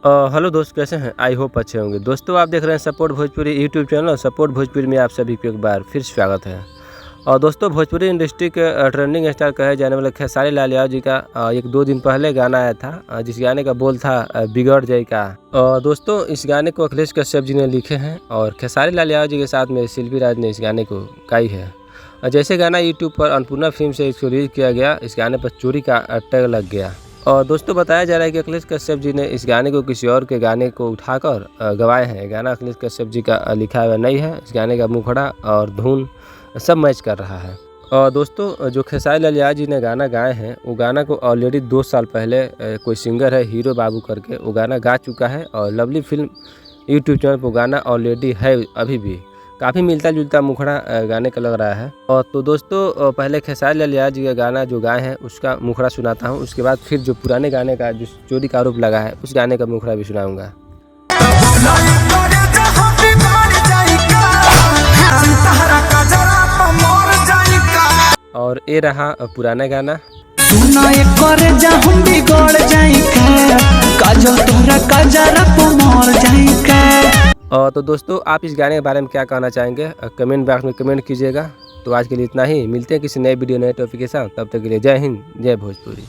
Hello दोस्त, कैसे हैं? आई होप अच्छे होंगे। दोस्तों, आप देख रहे हैं support Bhojpuri YouTube channel. Support Bhojpuri में आप सभी को एक बार फिर स्वागत है। और दोस्तों, भोजपुरी इंडस्ट्री के ट्रेंडिंग स्टार कहे जाने वाले खेसारी लाल यादव जी का एक दो दिन पहले गाना आया था, जिस गाने का बोल था बिगड़ जाए का। दोस्तों, इस गाने को अखिलेश कश्यप जी ने लिखे हैं और खेसारी लाल यादव जी के साथ में शिल्पी राज ने इस गाने को गाई है। जैसे गाना यूट्यूब पर अन्नपूर्णा फिल्म से इसको रिलीज किया गया, इस गाने पर चोरी का टैग लग गया। और दोस्तों, बताया जा रहा है कि अखिलेश कश्यप जी ने इस गाने को किसी और के गाने को उठाकर गवाए हैं। गाना अखिलेश कश्यप जी का लिखा हुआ नहीं है। इस गाने का मुखड़ा और धुन सब मैच कर रहा है। और दोस्तों, जो खेसारी लाल यादव जी ने गाना गाए हैं, वो गाना को ऑलरेडी 2 साल पहले कोई सिंगर है हीरो बाबू करके, वो गाना गा चुका है। और लवली फिल्म यूट्यूब चैनल पर गाना ऑलरेडी है। अभी भी काफ़ी मिलता जुलता मुखड़ा गाने का लग रहा है। और तो दोस्तों, पहले खेसारी लाल यादव जी का गाना जो गाए हैं उसका मुखड़ा सुनाता हूँ। उसके बाद फिर जो पुराने गाने का जो चोरी का आरोप लगा है उस गाने का मुखड़ा भी सुनाऊंगा। और ये रहा पुराना गाना। तो दोस्तों, आप इस गाने के बारे में क्या कहना चाहेंगे? कमेंट बॉक्स में कमेंट कीजिएगा। तो आज के लिए इतना ही। मिलते हैं किसी नए वीडियो नए टॉपिक के साथ। तब तक के लिए जय हिंद, जय भोजपुरी।